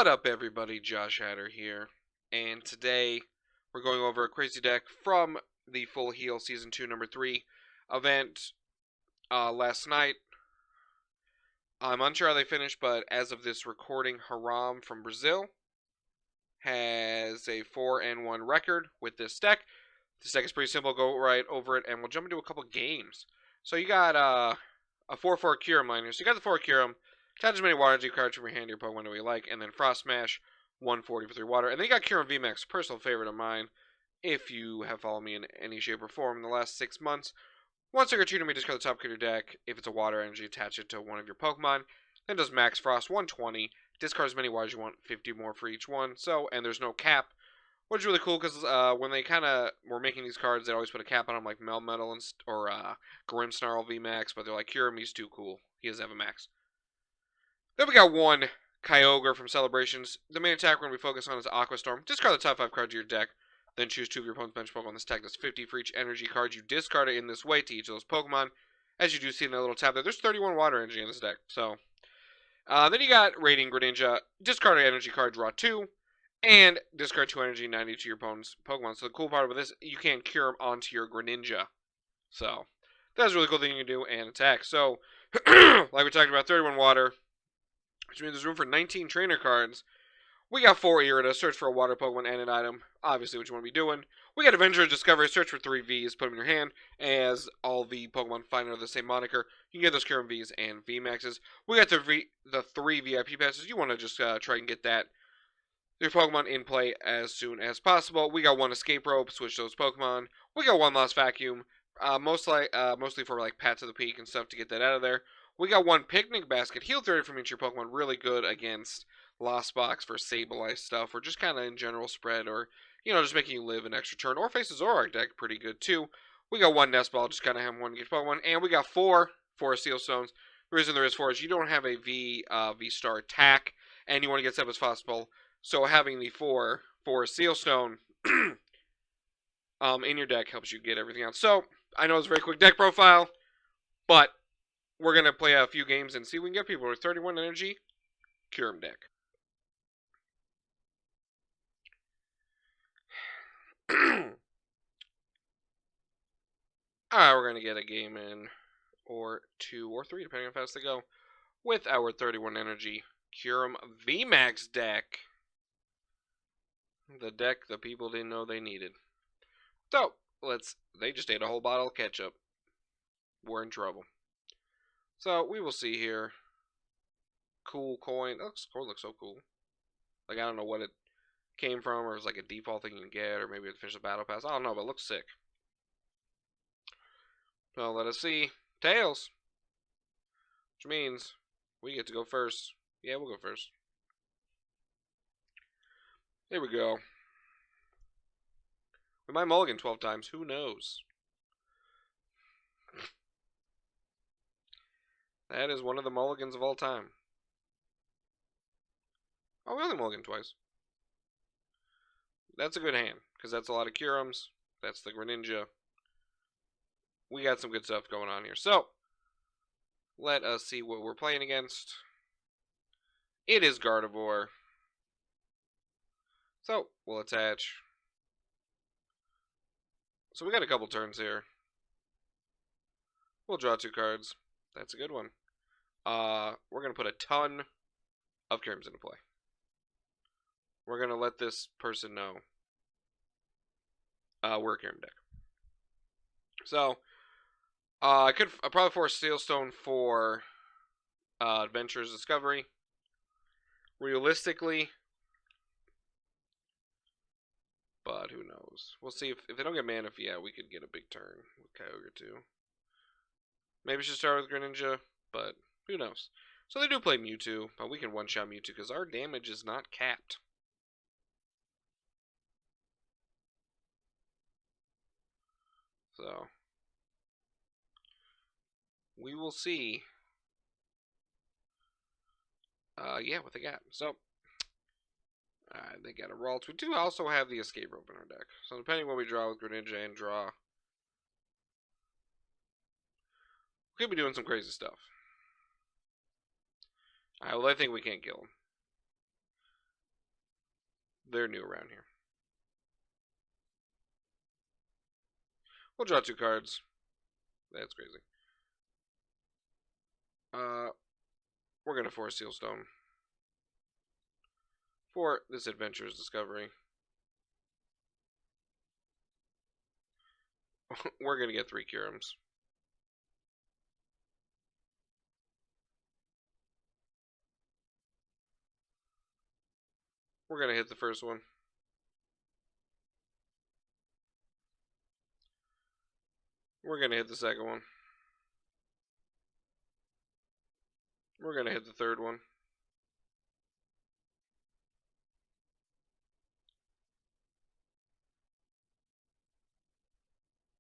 What up, everybody? Josh Hatter here, and today we're going over a crazy deck from the Full Heal Season 2 Number 3 event last night. I'm unsure how they finished, but as of this recording, Haram from Brazil has a 4-1 record with this deck. This deck is pretty simple. Go right over it, and we'll jump into a couple games. So you got a 4/4 Kyurem line here. So you got the 4 Kyurem. Attach as many Water Energy cards from your hand to your Pokemon that you like, and then Frost Smash, 140 for 3 water. And then you got Kyurem VMAX, personal favorite of mine, if you have followed me in any shape or form in the last 6 months. Once a creature may discard the top card of your deck. If it's a Water Energy, attach it to one of your Pokemon. Then does Max Frost, 120. Discard as many waters you want, 50 more for each one. So, and there's no cap, which is really cool because when they kind of were making these cards, they always put a cap on them, like Melmetal or Grimmsnarl VMAX, but they're like, Kyurem, he's too cool. He doesn't have a max. Then we got one Kyogre from Celebrations. The main attack we're going to be focused on is Aqua Storm. Discard the top 5 cards of your deck, then choose 2 of your opponent's bench Pokemon. This deck does 50 for each energy card you discard it in this way to each of those Pokemon. As you do see in that little tab there, there's 31 water energy in this deck. So, then you got Raiding Greninja. Discard an energy card, draw 2, and discard 2 energy, 90 to your opponent's Pokemon. So the cool part about this, you can cure them onto your Greninja. So, that's a really cool thing you can do and attack. So, like we talked about, 31 water, which means there's room for 19 trainer cards. We got 4 Irida, search for a water Pokemon and an item, obviously what you want to be doing. We got Adventure Discovery, search for 3 Vs, put them in your hand, as all the Pokemon find under the same moniker. You can get those Kyurem Vs and VMAXs. We got the 3 VIP passes. You want to just try and get your Pokemon in play as soon as possible. We got 1 Escape Rope, switch those Pokemon. We got 1 Lost Vacuum, mostly for like Pat to the Peak and stuff to get that out of there. We got 1 Picnic Basket, heal 30 from each of your Pokemon, really good against Lost Box for Sableye stuff, or just kind of in general spread, or, just making you live an extra turn, or face a Zoroark deck, pretty good too. We got 1 Nest Ball, just kind of have 1 each Pokemon, and we got 4 Seal Stones. The reason there is 4 is you don't have a V-Star attack, and you want to get set up as possible, so having the 4 Seal Stone in your deck helps you get everything out. So, I know it's a very quick deck profile, but we're going to play a few games and see if we can get people with 31 energy Kyurem deck. Alright, we're going to get a game in, or 2 or 3, depending on how fast they go, with our 31 energy Kyurem VMAX deck. The deck the people didn't know they needed. So, they just ate a whole bottle of ketchup. We're in trouble. So, we will see here. Cool coin. Oh, this coin looks so cool. Like, I don't know what it came from, or it was like a default thing you can get, or maybe it finished the battle pass. I don't know, but it looks sick. So, let us see. Tails. Which means we get to go first. Yeah, we'll go first. Here we go. We might mulligan 12 times. Who knows? That is one of the mulligans of all time. Oh, we only mulligan twice. That's a good hand, because that's a lot of Kyurems. That's the Greninja. We got some good stuff going on here. So, let us see what we're playing against. It is Gardevoir. So, we'll attach. So we got a couple turns here. We'll draw 2 cards. That's a good one. We're going to put a ton of Kyurems into play. We're going to let this person know we're a Kyurem deck. So, I could probably force Steelstone for Adventurous Discovery. Realistically, but who knows? We'll see if they don't get Manaphy, yeah, we could get a big turn with Kyogre too. Maybe we should start with Greninja, but who knows? So they do play Mewtwo, but we can one-shot Mewtwo because our damage is not capped. So, we will see. Yeah, what they got. So, they got a Ralts. We do also have the Escape Rope in our deck. So, depending on what we draw with Greninja and draw, we could be doing some crazy stuff. Well, I think we can't kill him. They're new around here. We'll draw 2 cards. That's crazy. We're gonna force Sealstone for this adventurous discovery. We're gonna get 3 Kyurems. We're gonna hit the first one. We're gonna hit the second one. We're gonna hit the third one.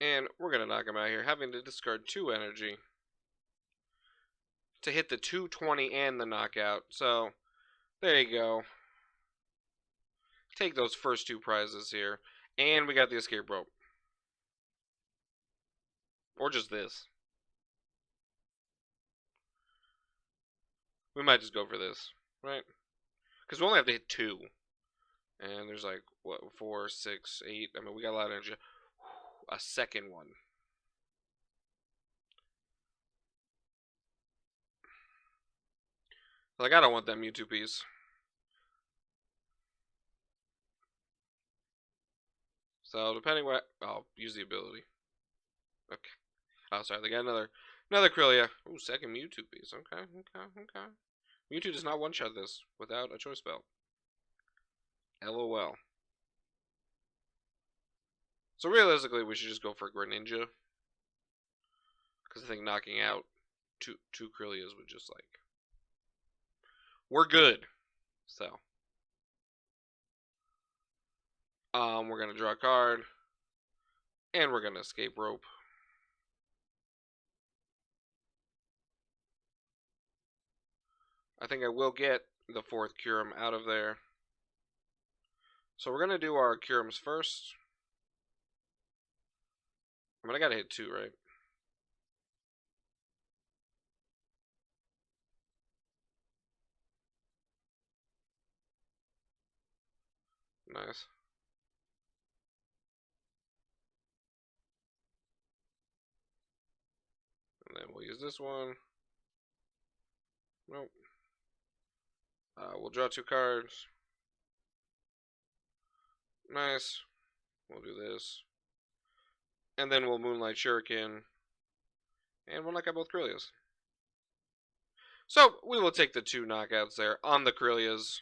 And we're gonna knock him out here, having to discard 2 energy to hit the 220 and the knockout. So, there you go. Take those first 2 prizes here. And we got the escape rope. Or just this. We might just go for this, right? Because we only have to hit 2. And there's like, what, 4, 6, 8. I mean, we got a lot of energy. A second one. Like, I don't want that Mewtwo piece. So, depending what... I'll use the ability. Okay. Oh, sorry, they got another Krylia. Ooh, second Mewtwo piece. Okay. Mewtwo does not one-shot this without a choice spell. LOL. So realistically, we should just go for Greninja. Because I think knocking out two Krylias would just like... We're good. So. We're going to draw a card. And we're going to escape rope. I think I will get the 4th Kyurem out of there. So we're going to do our Kyurems first. I mean, I got to hit 2, right? Nice. And then we'll use this one. Nope. We'll draw 2 cards. Nice. We'll do this. And then we'll Moonlight Shuriken. And we'll knock out both Krylias. So, we will take the 2 knockouts there on the Krylias.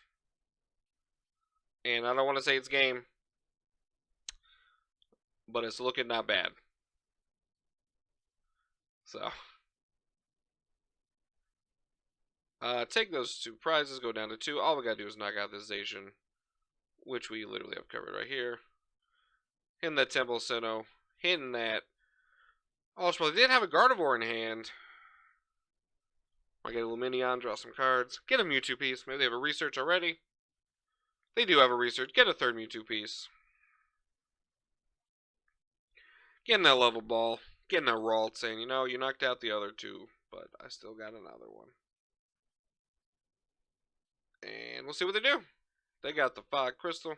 And I don't want to say it's game. But it's looking not bad. So. Take those 2 prizes, go down to 2. All we gotta do is knock out this Zacian, which we literally have covered right here. Hitting that Temple Sinnoh. Hitting that. Also, they did have a Gardevoir in hand. I get a little Minion, draw some cards. Get a Mewtwo piece. Maybe they have a research already. They do have a research. Get a 3rd Mewtwo piece. Getting that level ball. Getting that Ralt saying, you know, you knocked out the other 2, but I still got another one. And we'll see what they do. They got the Fog Crystal.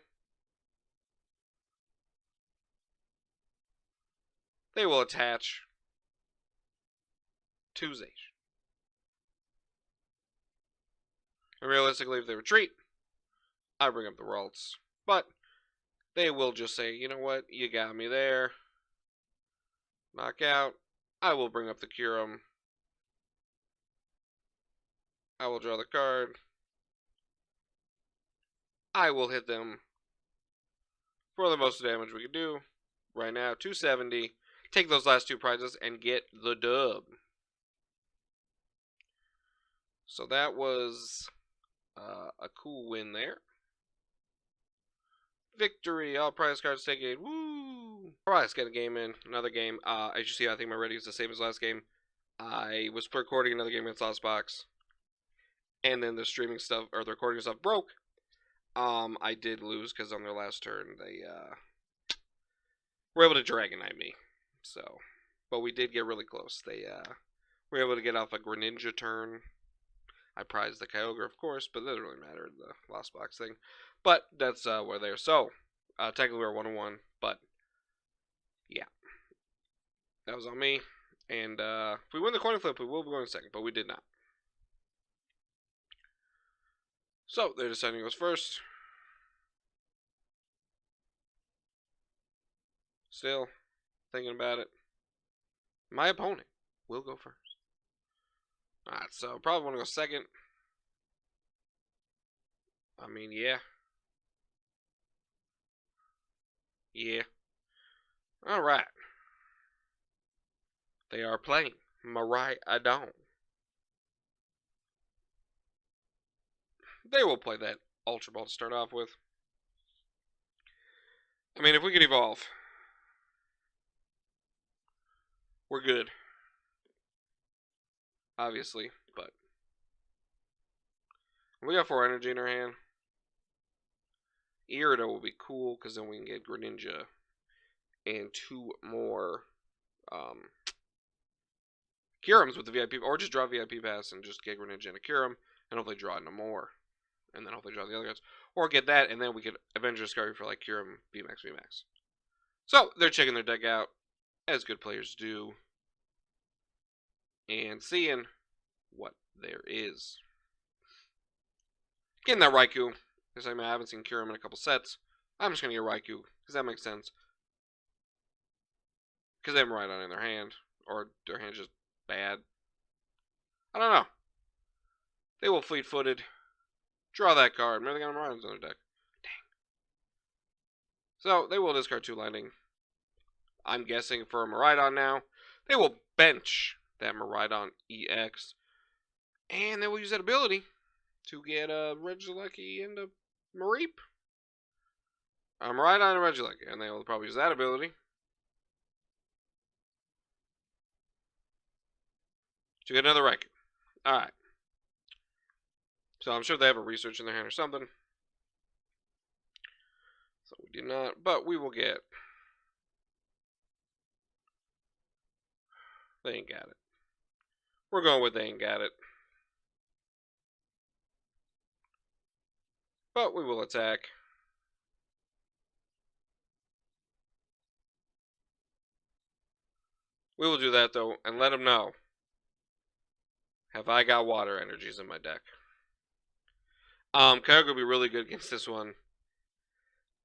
They will attach to Zacian. And realistically, if they retreat, I bring up the Ralts. But they will just say, you know what, you got me there. Knockout. I will bring up the Kyurem. I will draw the card. I will hit them for the most damage we can do. Right now, 270. Take those last 2 prizes and get the dub. So that was a cool win there. Victory! All prize cards taken. Woo! Alright, let's get a game in. Another game. As you see, I think my rating is the same as last game. I was recording another game against Lostbox. And then the streaming stuff, or the recording stuff broke. I did lose because on their last turn, they were able to Dragonite me. So, but we did get really close. They were able to get off a Greninja turn. I prize the Kyogre, of course, but that doesn't really matter, the Lost Box thing. But that's where they're. So, technically we're 1-1, but yeah. That was on me. And if we win the coin flip, we will be going second, but we did not. So, they're deciding who goes first. Still thinking about it. My opponent will go first. Alright, so probably want to go second. I mean, yeah. Yeah. Alright. They are playing Miraidon. They will play that Ultra Ball to start off with. I mean, if we can evolve, we're good. Obviously, but we got 4 energy in our hand. Miraidon will be cool because then we can get Greninja and 2 more Kyurems with the VIP, or just draw VIP pass and just get Greninja and a Kyurem, and hopefully draw no more, and then hopefully draw the other guys, or get that, and then we could Avenger Discovery for like Kyurem, VMAX. So they're checking their deck out, as good players do, and seeing what there is. Getting that Raikou, because I haven't seen Kyurem in a couple sets. I'm just going to get Raikou, because that makes sense. Because they have Miraidon in their hand, or their hand's just bad. I don't know. They will fleet-footed. Draw that card. Remember they got Miraidons on their deck. Dang. So, they will discard 2 Lightning. I'm guessing for a Miraidon now. They will bench that Miraidon EX. And they will use that ability to get a Regieleki and a Mareep. Miraidon and Regieleki. And they will probably use that ability to get another Raikou. Alright. So I'm sure they have a research in their hand or something. So we did not, but we will get. They ain't got it. We're going with they ain't got it. But we will attack. We will do that though, and let them know. Have I got water energies in my deck? Kyogre will be really good against this one.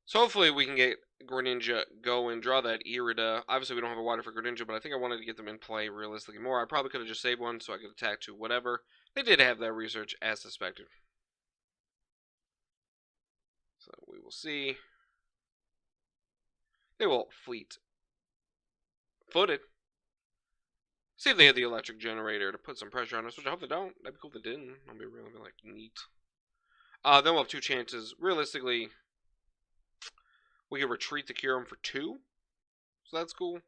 So hopefully we can get Greninja going, draw that Miraidon. Obviously we don't have a water for Greninja, but I think I wanted to get them in play realistically more. I probably could have just saved one so I could attack to whatever. They did have that research as suspected. So we will see. They will fleet-footed. See if they hit the electric generator to put some pressure on us, which I hope they don't. That'd be cool if they didn't. That'd be really like neat. Then we'll have 2 chances. Realistically, we can retreat the Kyurem for 2. So that's cool.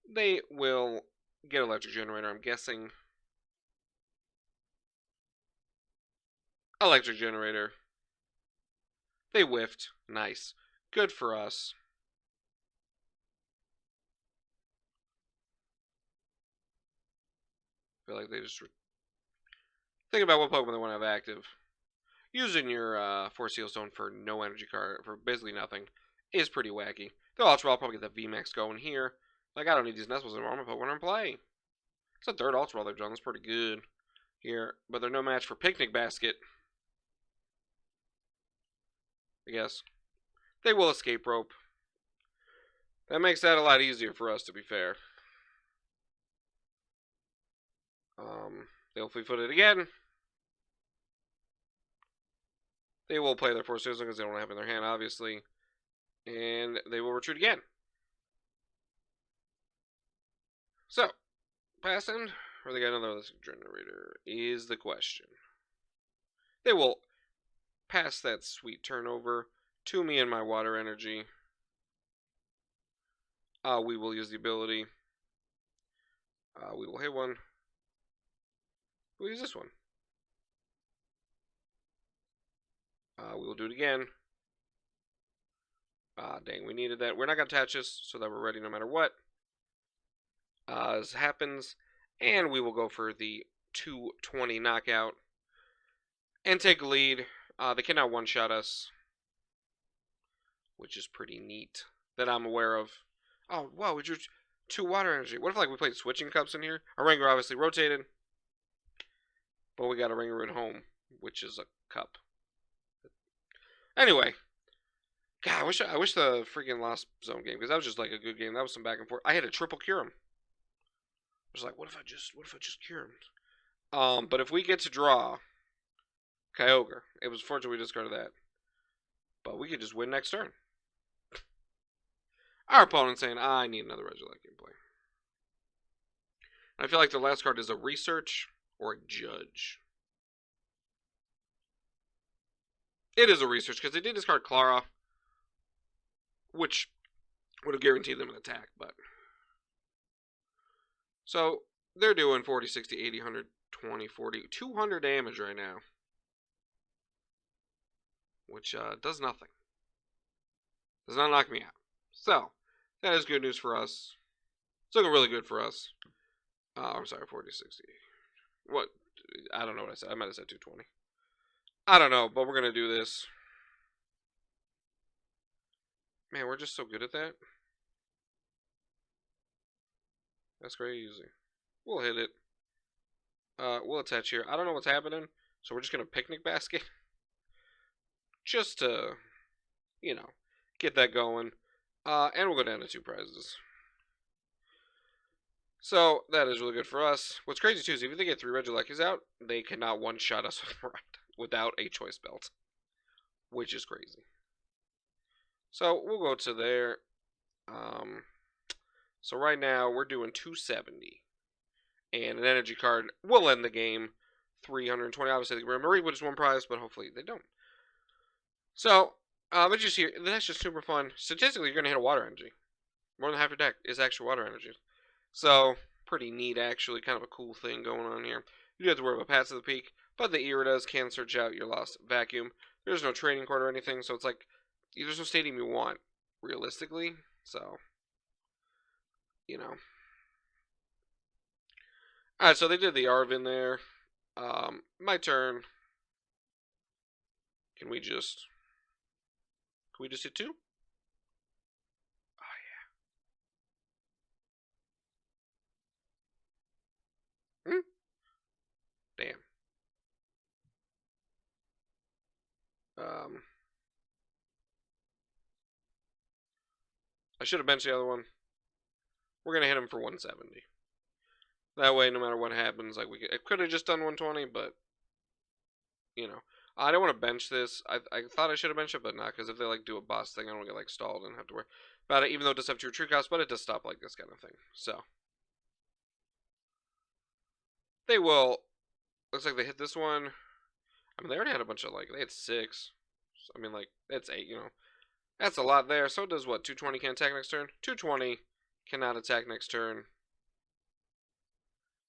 They will get electric generator, I'm guessing. Electric generator. They whiffed. Nice. Good for us. I feel like they just think about what Pokemon they want to have active. Using your Force Seal Stone for no energy card, for basically nothing, is pretty wacky. They'll Ultra Ball, probably get the VMAX going here. Like, I don't need these Nestles anymore. I'm going to put one in play. It's a 3rd Ultra Ball they've drawn. That's pretty good here. But they're no match for Picnic Basket. I guess. They will Escape Rope. That makes that a lot easier for us, to be fair. They'll fleet-foot it again. They will play their Force Season because they don't have it in their hand, obviously. And they will retreat again. So, pass end, or they got another electric generator, is the question. They will pass that sweet turnover to me and my water energy. We will use the ability. We will hit one. We'll use this one. We will do it again. Dang, we needed that. We're not going to attach this so that we're ready no matter what. This happens. And we will go for the 220 knockout. and take a lead. They cannot one-shot us, which is pretty neat that I'm aware of. Oh, wow, we drew 2 water energy. What if like we played switching cups in here? Our Ranger obviously rotated, but we got a Ranger at home, which is a cup. Anyway, God, I wish the freaking Lost Zone game, because that was just like a good game. That was some back and forth. I had a triple Kyurem. I was like, what if I just Kyurem? But if we get to draw Kyogre, it was fortunate we discarded that. But we could just win next turn. Our opponent's saying, I need another Regieleki gameplay. And I feel like the last card is a Research or a Judge. It is a Research, because they did discard Clara, which would have guaranteed them an attack, but... So, they're doing 40, 60, 80, 100, 20, 40, 200 damage right now. Which does nothing. Does not knock me out. So, that is good news for us. It's looking really good for us. I'm sorry, 40, 60. What? I don't know what I said. I might have said 220. I don't know, but we're going to do this. Man, we're just so good at that. That's crazy. We'll hit it. We'll attach here. I don't know what's happening, so we're just going to picnic basket. Just to, you know, get that going. And we'll go down to 2 prizes. So, that is really good for us. What's crazy, too, is if they get 3 Regielekis out, they cannot one-shot us without a choice belt. Which is crazy. So, we'll go to there. So, right now, we're doing 270. And an energy card will end the game. 320. Obviously, they bring Miraidon, which is 1 prize, but hopefully they don't. So, but just here, that's just super fun. Statistically, you're going to hit a water energy. More than half your deck is actual water energy. So, pretty neat, actually. Kind of a cool thing going on here. You do have to worry about Paths of the Peak, but the Iridas can search out your lost vacuum. There's no trading card or anything, so it's like, there's no stadium you want, realistically. So, you know. Alright, so they did the Arvin there. My turn. Can we just hit 2? Oh, yeah. Damn. I should have benched the other one. We're going to hit him for 170. That way, no matter what happens, like I could have just done 120, but, you know. I don't want to bench this. I thought I should have benched it, but not, because if they, like, do a boss thing, I don't want to get, like, stalled and have to worry about it, even though it does have 2 retreat costs, but it does stop, like, this kind of thing. So. They will. Looks like they hit this one. I mean, they already had a bunch of, like, they had 6. I mean, like, that's 8, you know. That's a lot there. So it does what? 220 can attack next turn? 220 cannot attack next turn.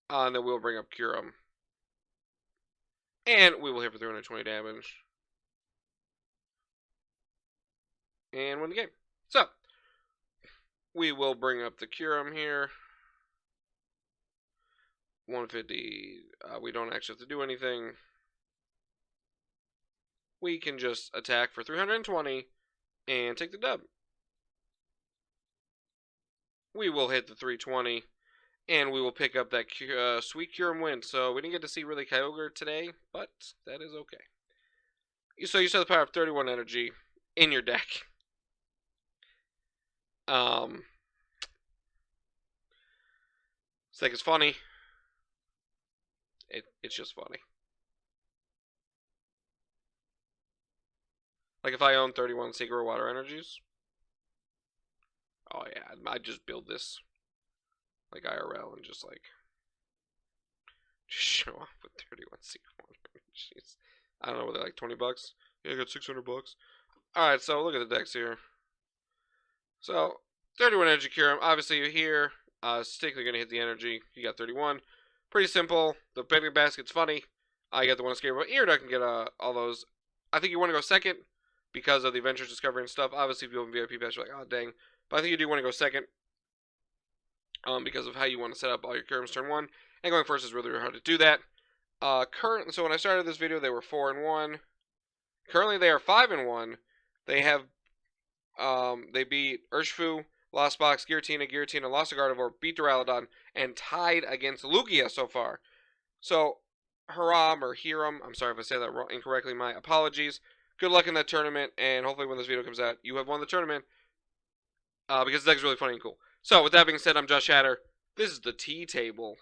And then we'll bring up Kyurem. And we will hit for 320 damage. And win the game. So, we will bring up the Kyurem here. 150. We don't actually have to do anything. We can just attack for 320 and take the dub. We will hit the 320. And we will pick up that sweet Kyurem win. So we didn't get to see really Kyogre today, but that is okay. So you saw the power of 31 energy in your deck. This deck is funny. It's just funny. Like if I own 31 Secret Water Energies. Oh yeah, I'd just build this. Like IRL and just like show off with 31 Secret Water Energies. I don't know, were they like 20 bucks? Yeah, I got 600 bucks. Alright, so look at the decks here. So, 31 Energy Kyurem. Obviously, you're here. Stickly going to hit the energy. You got 31. Pretty simple. The picnic basket's funny. I got the one escape, but Iridas can get all those. I think you want to go second because of the Adventures Discovery and stuff. Obviously, if you open VIP pass, you're like, oh, dang. But I think you do want to go second because of how you want to set up all your Kyurems turn 1. And going first is really hard to do that. So when I started this video, they were 4-1. Currently, they are 5-1. They have, they beat Urshifu, lost Box, Giratina, lost to Gardevoir, beat Duraludon, and tied against Lugia so far. So, Hiram, I'm sorry if I say that incorrectly, my apologies. Good luck in that tournament, and hopefully when this video comes out, you have won the tournament, because the deck is really funny and cool. So, with that being said, I'm Josh Hatter. This is the Tea Table.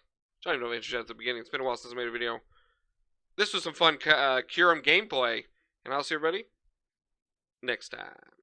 I don't even know if I introduced at the beginning. It's been a while since I made a video. This was some fun Kyurem gameplay, and I'll see everybody next time.